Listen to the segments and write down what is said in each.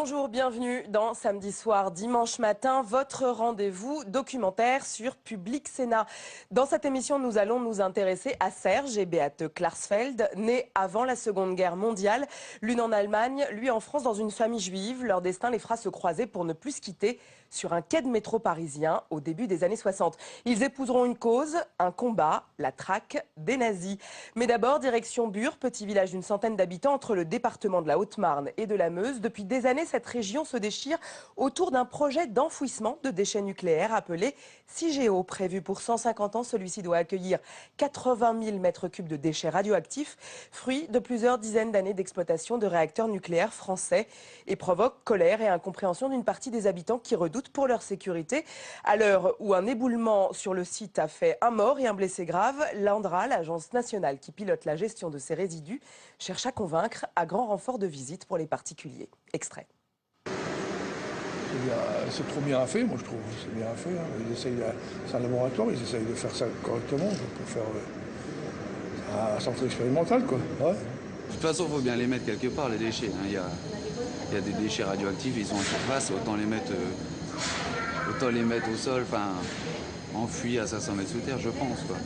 Bonjour, bienvenue dans Samedi soir, dimanche matin, votre rendez-vous documentaire sur Public Sénat. Dans cette émission, nous allons nous intéresser à Serge et Beate Klarsfeld, nés avant la Seconde Guerre mondiale, l'une en Allemagne, lui en France dans une famille juive. Leur destin les fera se croiser pour ne plus se quitter sur un quai de métro parisien au début des années 60. Ils épouseront une cause, un combat, la traque des nazis. Mais d'abord, direction Bure, petit village d'une centaine d'habitants entre le département de la Haute-Marne et de la Meuse. Depuis des années, cette région se déchire autour d'un projet d'enfouissement de déchets nucléaires appelé CIGEO. Prévu pour 150 ans, celui-ci doit accueillir 80 000 mètres cubes de déchets radioactifs, fruit de plusieurs dizaines d'années d'exploitation de réacteurs nucléaires français, et provoque colère et incompréhension d'une partie des habitants qui redoutent pour leur sécurité. À l'heure où un éboulement sur le site a fait un mort et un blessé grave, l'ANDRA, l'agence nationale qui pilote la gestion de ces résidus, cherche à convaincre à grand renfort de visites pour les particuliers. Extrait. C'est trop bien fait, moi je trouve. C'est bien fait. C'est un laboratoire, ils essayent de faire ça correctement pour faire un centre expérimental, quoi. Ouais. De toute façon, il faut bien les mettre quelque part, les déchets. Il y a des déchets radioactifs, ils sont en surface, autant les mettre au sol, enfouis à 500 mètres sous terre, je pense, quoi.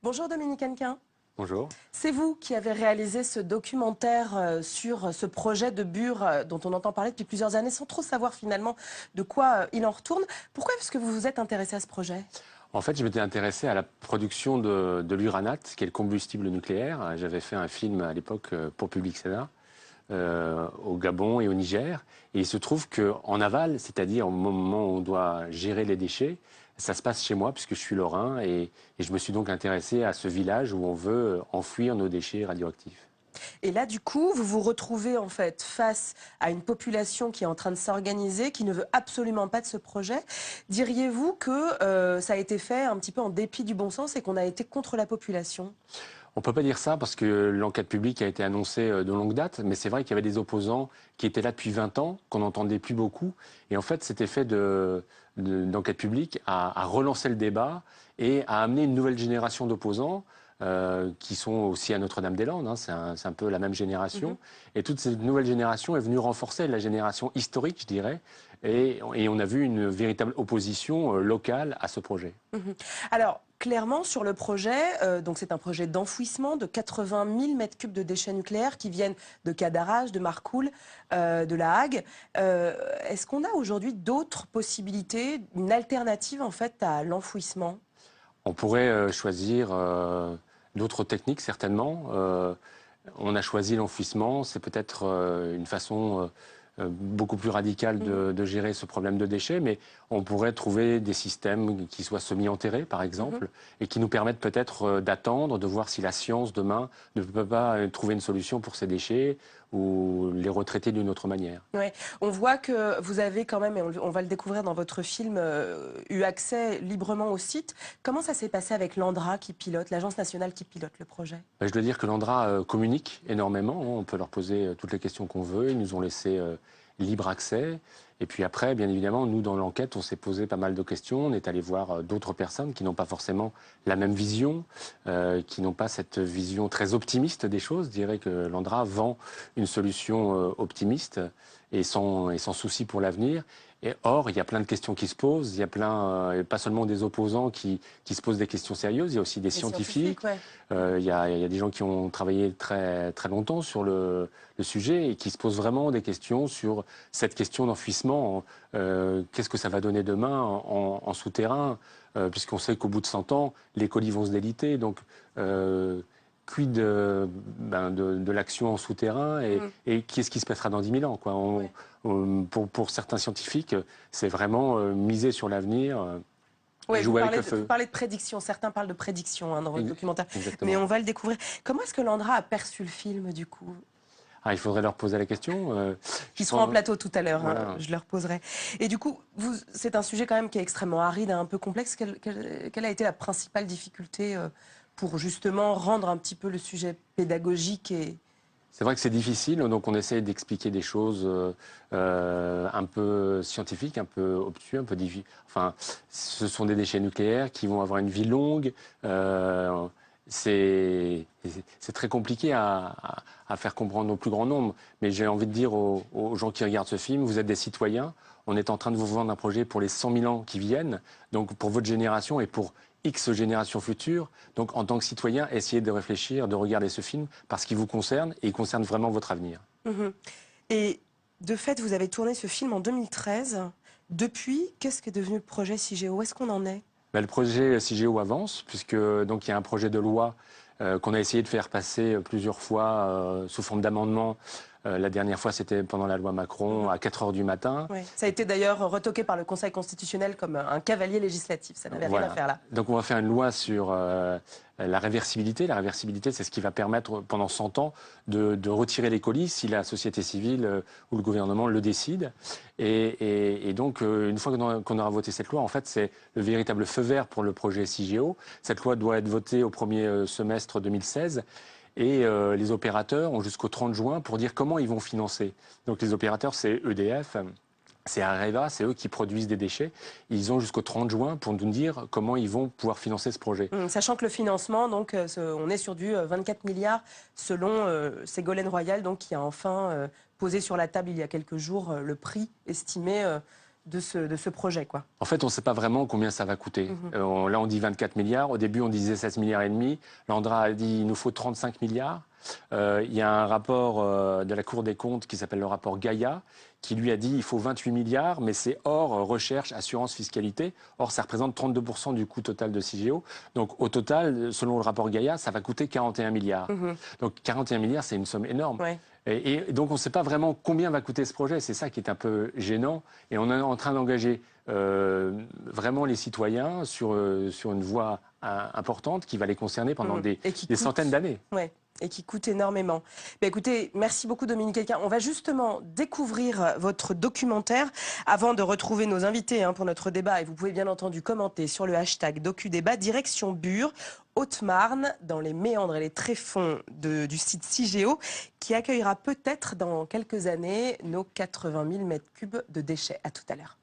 Bonjour Dominique Hannequin. Bonjour. C'est vous qui avez réalisé ce documentaire sur ce projet de Bure dont on entend parler depuis plusieurs années sans trop savoir finalement de quoi il en retourne. Pourquoi est-ce que vous vous êtes intéressé à ce projet ? En fait, je m'étais intéressé à la production de l'uranate, qui est le combustible nucléaire. J'avais fait un film à l'époque pour Public Sénat, au Gabon et au Niger. Et il se trouve qu'en aval, c'est-à-dire au moment où on doit gérer les déchets, ça se passe chez moi, puisque je suis lorrain, et je me suis donc intéressé à ce village où on veut enfouir nos déchets radioactifs. Et là, du coup, vous vous retrouvez en fait face à une population qui est en train de s'organiser, qui ne veut absolument pas de ce projet. Diriez-vous que ça a été fait un petit peu en dépit du bon sens et qu'on a été contre la population ? On ne peut pas dire ça parce que l'enquête publique a été annoncée de longue date, mais c'est vrai qu'il y avait des opposants qui étaient là depuis 20 ans, qu'on n'entendait plus beaucoup. Et en fait, cet effet d'enquête publique a relancé le débat et a amené une nouvelle génération d'opposants qui sont aussi à Notre-Dame-des-Landes, hein, c'est un peu la même génération. Et toute cette nouvelle génération est venue renforcer la génération historique, je dirais, et on a vu une véritable opposition locale à ce projet. Alors, clairement, sur le projet, donc c'est un projet d'enfouissement de 80 000 mètres cubes de déchets nucléaires qui viennent de Cadarache, de Marcoule, de La Hague. Est-ce qu'on a aujourd'hui d'autres possibilités, une alternative en fait à l'enfouissement ? On pourrait choisir d'autres techniques, certainement. On a choisi l'enfouissement, c'est peut-être une façon beaucoup plus radicale de gérer ce problème de déchets, mais on pourrait trouver des systèmes qui soient semi-enterrés, par exemple, et qui nous permettent peut-être d'attendre, de voir si la science, demain, ne peut pas trouver une solution pour ces déchets ou les retraiter d'une autre manière. Ouais. On voit que vous avez quand même, et on va le découvrir dans votre film, eu accès librement au site. Comment ça s'est passé avec l'ANDRA qui pilote, l'agence nationale qui pilote le projet ? Je dois dire que l'ANDRA communique énormément. On peut leur poser toutes les questions qu'on veut. Ils nous ont laissé libre accès. Et puis après, bien évidemment, nous, dans l'enquête, on s'est posé pas mal de questions. On est allé voir d'autres personnes qui n'ont pas forcément la même vision, qui n'ont pas cette vision très optimiste des choses. Je dirais que l'ANDRA vend une solution optimiste et sans souci pour l'avenir. Et or, il y a plein de questions qui se posent. Il y a pas seulement des opposants qui se posent des questions sérieuses, il y a aussi des scientifiques. Ouais. Il y a des gens qui ont travaillé très, très longtemps sur le sujet et qui se posent vraiment des questions sur cette question d'enfouissement. Qu'est-ce que ça va donner demain en souterrain, puisqu'on sait qu'au bout de 100 ans, les colis vont se déliter. Donc, quid de l'action en souterrain et qu'est-ce qui se passera dans 10 000 ans, quoi. Pour certains scientifiques, c'est vraiment miser sur l'avenir. Oui, vous parlez de prédiction. Certains parlent de prédiction dans votre documentaire. Exactement. Mais on va le découvrir. Comment est-ce que l'ANDRA a perçu le film, du coup ? Il faudrait leur poser la question. Ils seront en plateau tout à l'heure, voilà. je leur poserai. Et du coup, c'est un sujet quand même qui est extrêmement aride, un peu complexe. Quelle a été la principale difficulté pour justement rendre un petit peu le sujet pédagogique et... C'est vrai que c'est difficile, donc on essaie d'expliquer des choses un peu scientifiques, un peu obtus, un peu difficiles. Enfin, ce sont des déchets nucléaires qui vont avoir une vie longue. c'est très compliqué à faire comprendre au plus grand nombre. Mais j'ai envie de dire aux gens qui regardent ce film, vous êtes des citoyens, on est en train de vous vendre un projet pour les 100 000 ans qui viennent, donc pour votre génération et pour X générations futures. Donc en tant que citoyen, essayez de réfléchir, de regarder ce film parce qu'il vous concerne et il concerne vraiment votre avenir. Et de fait, vous avez tourné ce film en 2013. Depuis, qu'est-ce qu'est devenu le projet CIGEO? Où est-ce qu'on en est? Le projet CIGEO avance, puisque donc, il y a un projet de loi qu'on a essayé de faire passer plusieurs fois sous forme d'amendement. La dernière fois, c'était pendant la loi Macron, à 4 h du matin. Ouais. Ça a été d'ailleurs retoqué par le Conseil constitutionnel comme un cavalier législatif. Ça n'avait rien à faire là. Donc on va faire une loi sur la réversibilité. La réversibilité, c'est ce qui va permettre pendant 100 ans de retirer les colis si la société civile ou le gouvernement le décide. Et donc, une fois qu'on aura voté cette loi, en fait, c'est le véritable feu vert pour le projet CIGEO. Cette loi doit être votée au premier semestre 2016. Et les opérateurs ont jusqu'au 30 juin pour dire comment ils vont financer. Donc les opérateurs, c'est EDF, c'est Areva, c'est eux qui produisent des déchets. Ils ont jusqu'au 30 juin pour nous dire comment ils vont pouvoir financer ce projet. Sachant que le financement, donc, on est sur du 24 milliards selon Ségolène Royal, donc, qui a enfin posé sur la table il y a quelques jours le prix estimé de ce projet, quoi. En fait, on ne sait pas vraiment combien ça va coûter. Là, on dit 24 milliards. Au début, on disait 16 milliards et demi. Landra a dit il nous faut 35 milliards. Il y a un rapport de la Cour des comptes qui s'appelle le rapport Gaïa, qui lui a dit il faut 28 milliards, mais c'est hors recherche, assurance, fiscalité. Or, ça représente 32% du coût total de CIGEO. Donc, au total, selon le rapport Gaïa, ça va coûter 41 milliards. Donc, 41 milliards, c'est une somme énorme. Ouais. Et donc, on ne sait pas vraiment combien va coûter ce projet. C'est ça qui est un peu gênant. Et on est en train d'engager vraiment les citoyens sur une voie importante qui va les concerner pendant des centaines d'années. Ouais. Et qui coûte énormément. Écoutez, merci beaucoup Dominique Elkin. On va justement découvrir votre documentaire avant de retrouver nos invités pour notre débat. Et vous pouvez bien entendu commenter sur le hashtag DocuDébat, direction Bure, Haute-Marne, dans les méandres et les tréfonds du site CIGEO, qui accueillera peut-être dans quelques années nos 80 000 m3 de déchets. À tout à l'heure.